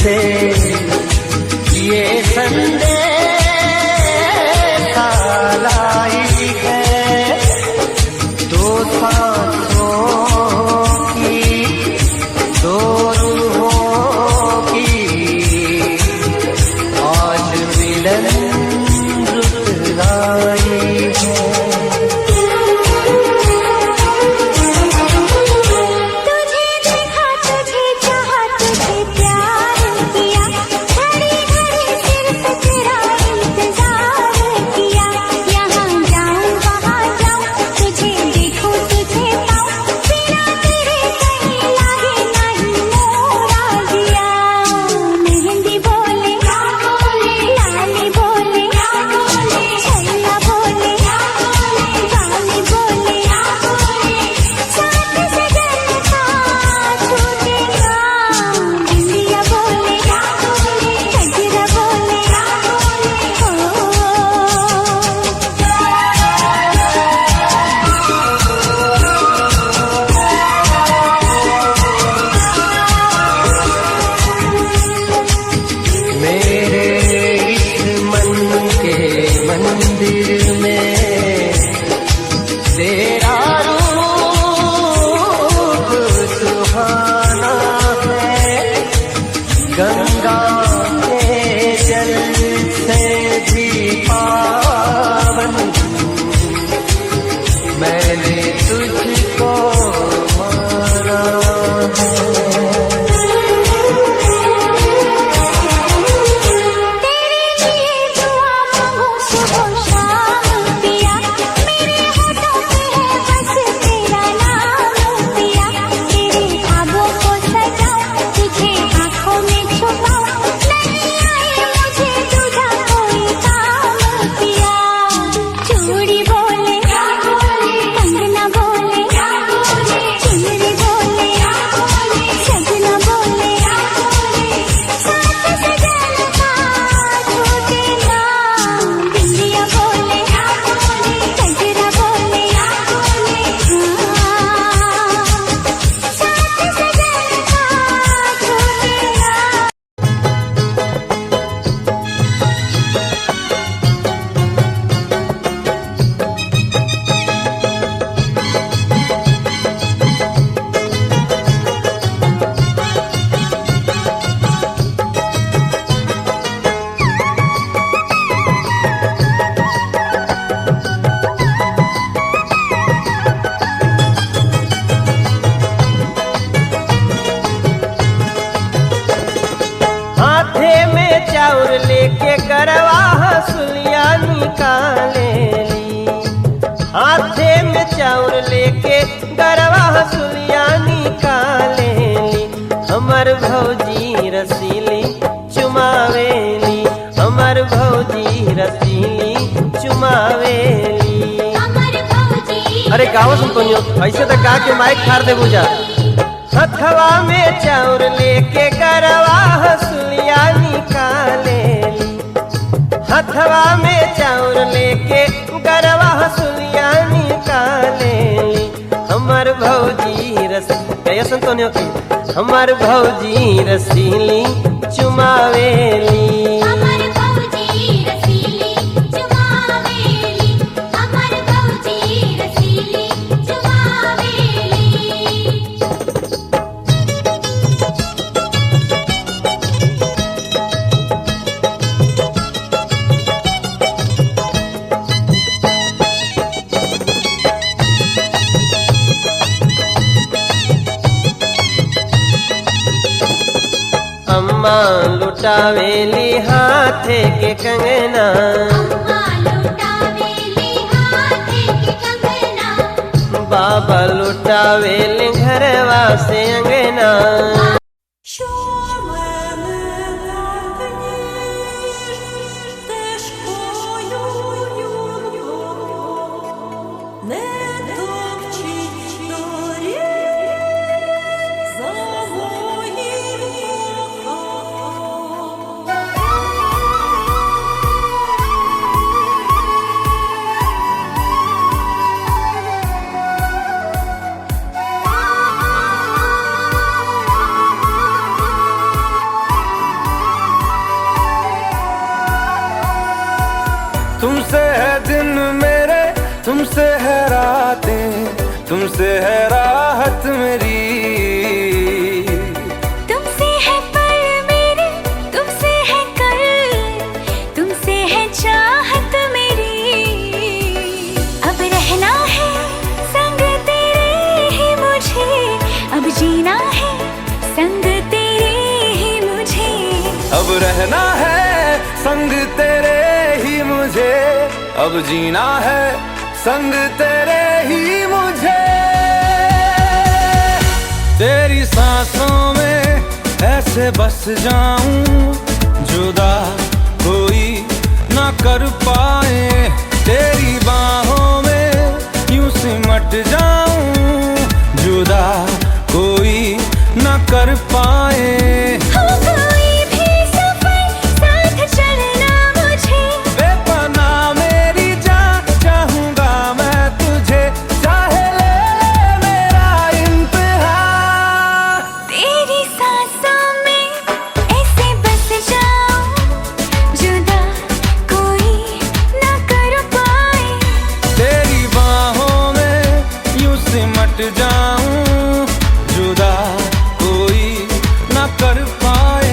से ये संदेश लाई है, दो सांसों की दो रूहों की आज मिलन रुत लाई है। मंदिर में तेरा रूप सुहाना है, गंगा के जल से भी पावन मैंने तुझको माना है। चाउर लेके गरवा हसुलिया निकाले ली, हाथे में चाउर लेके गरवा हसुलिया निकाले ली। हमर भौजी रसीली चुमावेली, हमर भौजी रसीली चुमावेली। अरे गाँव सुन तो ऐसे तो गा के माइक खार दे बुझा। हथवा में चाउर लेके गरवा हसुलिया निकाले ली, हथवा में चाउर लेके गरवा हसुलिया निकाले ली। हमर भौजी रसीली तो की हमर भौजी रसीली चुमावेली। अम्मा लुटावेली हाथे के कंगना, बाबा लुटावेली घरवा से अंगना। तुमसे है दिन मेरे, तुमसे है रातें, तुमसे है राहत मेरी। तुमसे है पल मेरे, तुमसे है कल, तुमसे है चाहत मेरी। अब रहना है संग तेरे ही मुझे, अब जीना है संग तेरे ही मुझे। अब रहना है संग तेरे ही मुझे, अब जीना है संग तेरे ही मुझे। तेरी सांसों में ऐसे बस जाऊं, जुदा कोई ना कर पाए। तेरी बाहों में यूं सिमट जाऊं, जुदा कोई ना कर पाए। सिमट जाऊं, जुदा कोई ना कर पाए।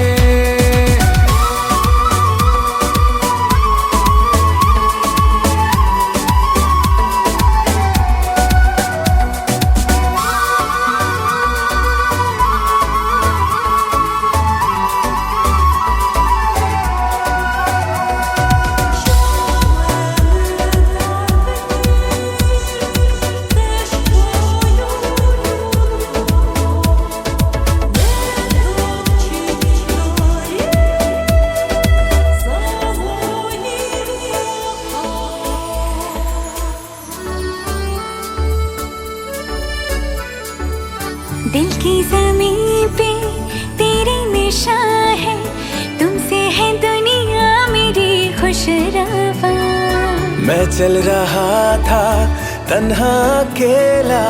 दिल की ज़मीं पे तेरी निशान है, तुमसे है दुनिया मेरी खुशरवा। मैं चल रहा था तन्हा अकेला,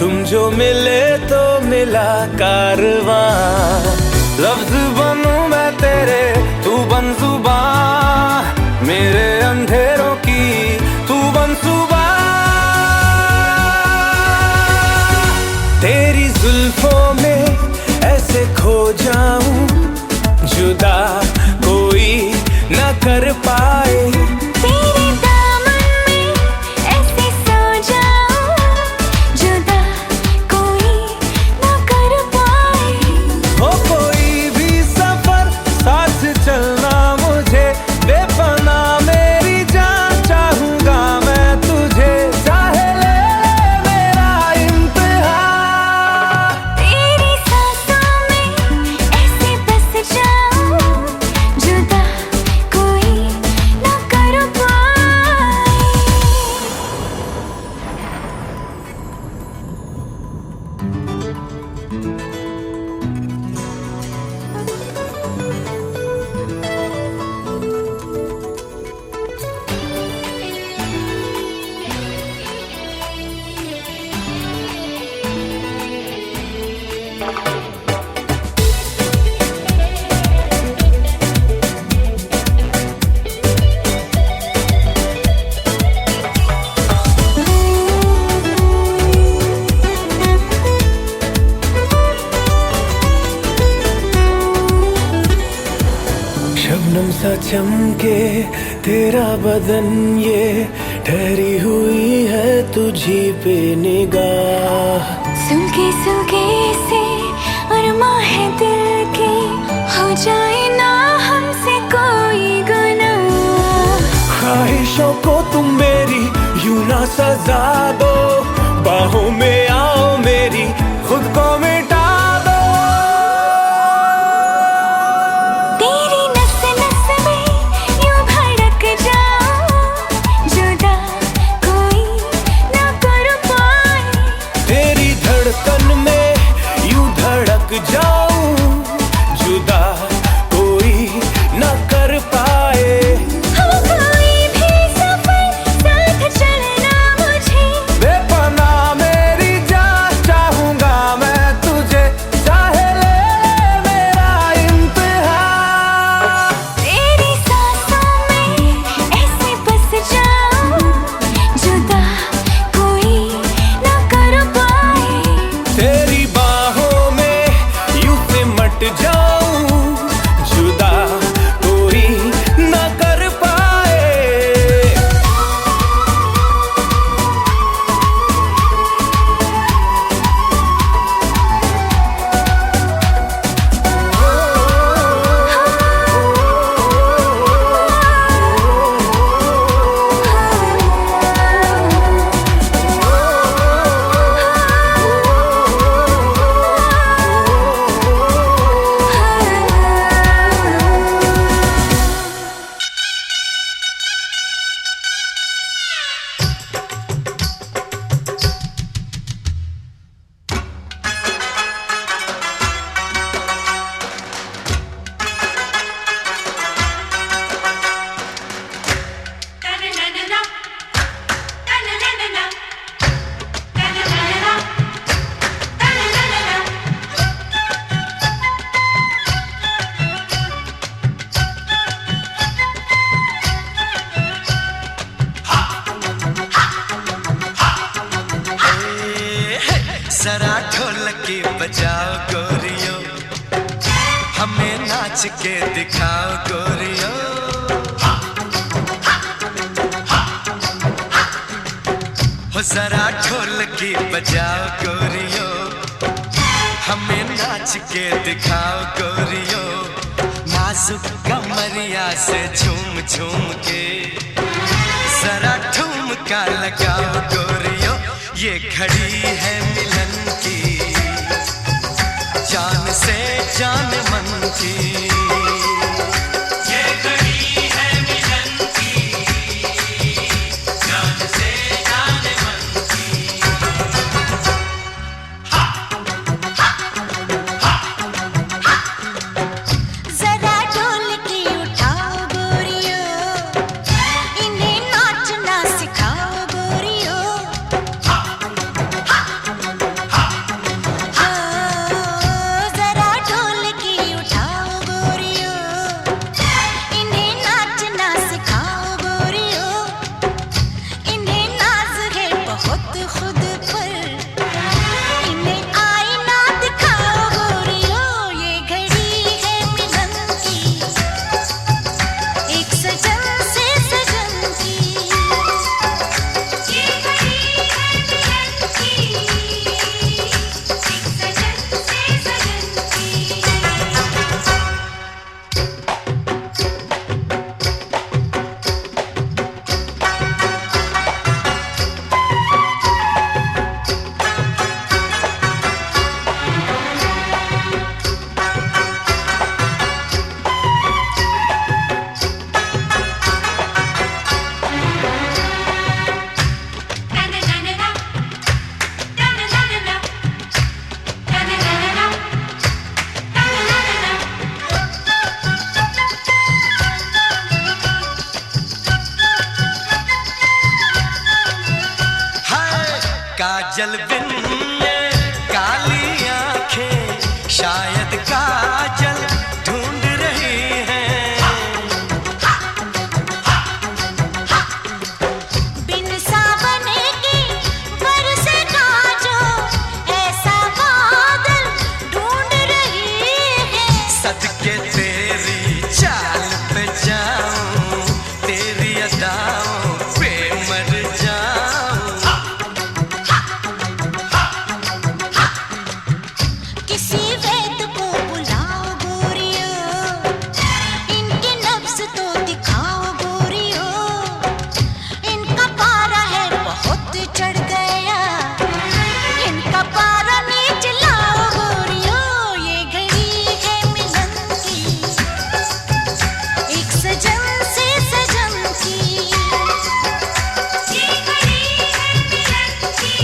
तुम जो मिले तो मिला कारवां। लफ्ज बनूं मैं तेरे, तू बन जुबां, मेरे अंधेरों की तू बन सुबह। तेरी जुल्फों में ऐसे खो जाऊं, जुदा कोई न कर पाए। तेरे दामन में ऐसे सो जाऊं, जुदा कोई न कर पाए। हो कोई भी सफर साथ चलना मुझे, बेपना मेरी जान चाहूंगा मैं तुझे। चाहे ले मेरा इम्तिहान, तेरी सांसों में ऐसे बस जाऊं, जुदा कोई न कर पाए। शबनम सा चमके तेरा बदन, ये ठहरी हुई है तुझी पे निगाह। सुलगे सुलगे से अरमा है दिल के, हो जाए ना हमसे कोई गुनाह। ख्वाहिशों को तुम मेरी यूं ना सजा दो, बाहों में आओ मेरी खुद को मिटा दो। तेरी नस नस में यूं धड़क जाऊं, जुदा कोई न कर पाए। तेरी धड़कन में यूं धड़क जाऊं, जुदा कोई न कर पाए। हो कोई भी सफर साथ चलना मुझे, बेपना मेरी जान चाहूंगा मैं तुझे। चाहे ले मेरा इम्तिहान, तेरी सांसों में ऐसे बस गोरियो, हमें नाच के दिखाओ गोरियो। हो जरा ढोलकी बजाओ गोरियो, हमें नाच के दिखाओ गोरियो। नाजुक कमरिया से झूम झूम के जरा ठुमका लगाओ गोरियो। ये घड़ी है मिलन की, जान से जान मन की। ये घड़ी है मिलन की, जान से जान मन की। जरा ढोलकी उठाओ गोरियो, इन्हें नाचना सिखाओ गोरियो। जरा ढोलकी उठाओ गोरियो, इन्हें नाचना सिखाओ गोरियो। इन्हें नाज है बहुत खुद पर, इन्हें आईना दिखाओ गोरियो। ये घड़ी है मिलन की, एक सजन से सजन की। ये घड़ी है मिलन की, एक सजन से सजन की। हाय काजल बिन काली आंखें, शायद काजल ढूंढ रही हैं। बिन सावन के बरसेगा जो, ऐसा बादल ढूंढ रही है। सदके तेरी चाल पे जाऊं, तेरी अदाओं पे मर जाऊं। किसी वैद को बुलाओ गोरियो, इनके नब्ज तो दिखाओ गोरियो। इनका पारा है बहुत चढ़ गया, इनका पारा नीचे लाओ गोरियो। ये घड़ी है मिलन की, एक सजन से सजन की। ये घड़ी है मिलन की,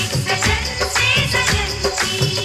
एक सजन से सजन की।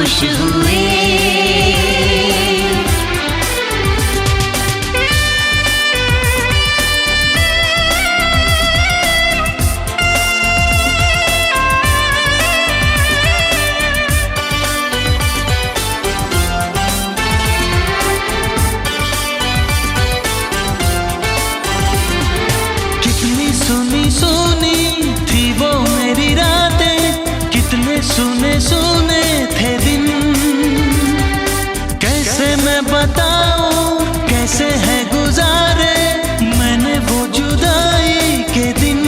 खुश हुए। कितनी सुनी सुनी थी वो मेरी रातें, कितने सुने सुने थे दिन। कैसे मैं बताऊं कैसे है गुजारे मैंने वो जुदाई के दिन।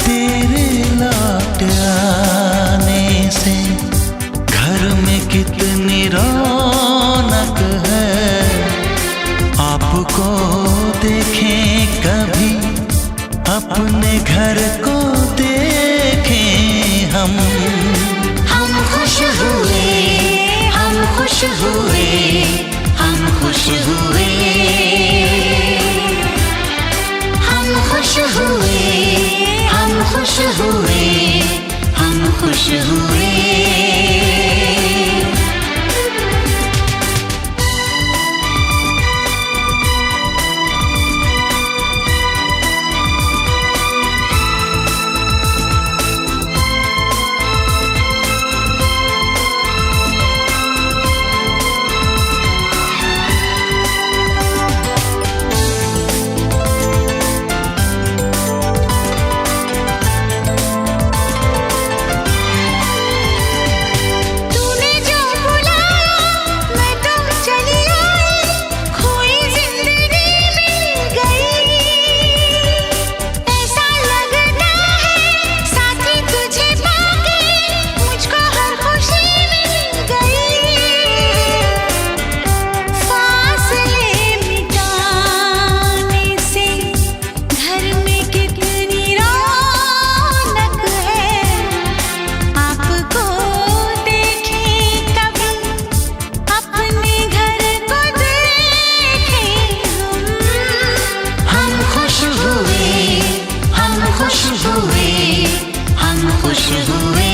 तेरे लौट आने से घर में कितनी रौनक है, आपको देखें कभी अपने घर को देखें हम खुश हुए, हम खुश हुए, हम खुश हुए, हम खुश हुए, हम खुश हुए, हम खुश हुए। तूने जो बुलाया मैं तो चली आई, खोई जिंदगी मिल गई। ऐसा लगता है साथी तुझे पाके मुझको हर खुशी मिल गई। फासले मिटाने से घर में कितनी रौनक है, आपको देखें कभी अपने घर को देखें हम खुश हुए, हम खुश हुए, हम खुश हुए,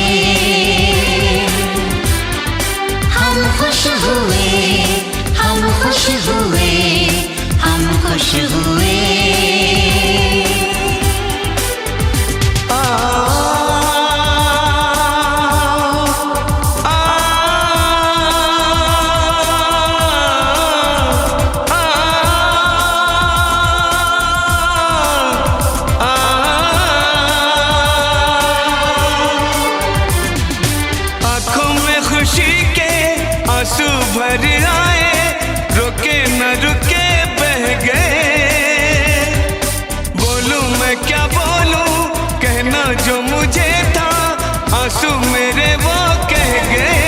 हम खुश हुए, हम खुश हुए, हम खुश हुए। आंखों में खुशी के आंसू भर आए, रुके न रुके बह गए। बोलूं मैं क्या बोलूं कहना जो मुझे था, आंसू मेरे वो कह गए।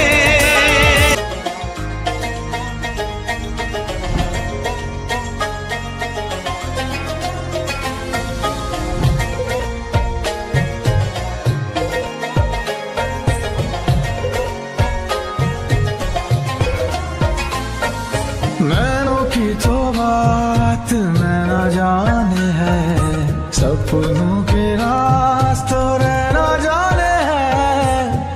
नैनों की तो बात नैना जाने है, सपनों के रास्तों रहना जाने है।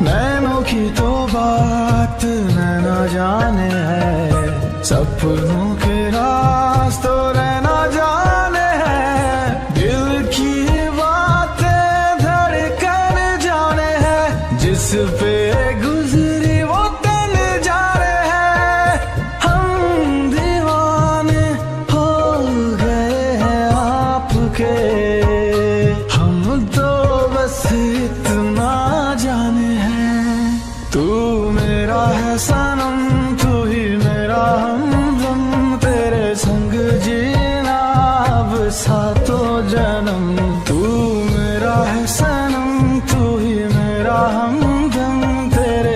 नैनों की तो बात नैना जाने है, सपनों के रास्तों रहना जाने है। दिल की बातें धड़कन जाने है, जिस पे गुजरी वो तन जाने है। हम दीवाने हो गए हैं आपके, हम तो बस इतना जाने हैं। तू मेरा है सनम, तू ही मेरा हमदम, तेरे संग जीना अब सातों जन्म। तू मेरा है सनम, तू ही मेरा हमदम, तेरे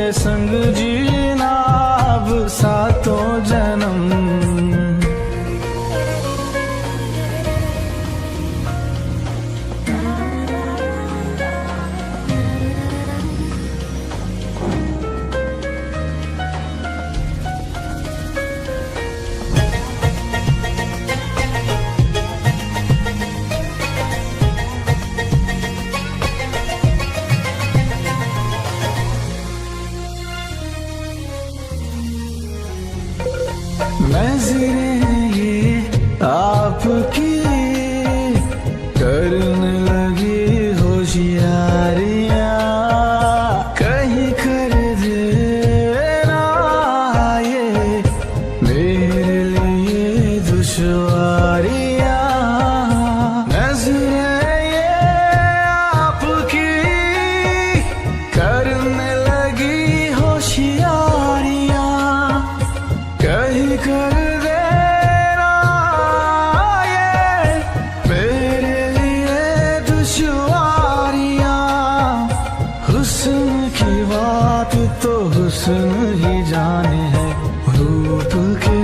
नजरें ये आपकी करने लगी होशियारियां, कहीं कर देना ये मेरे लिए दुश्वारियां। नजरें ये आपकी करने लगी होशियारियां, कहीं कर देना ये मेरे लिए दुश्वारियां। हुस्न की बात तो हुस्न ही जाने है, रूप के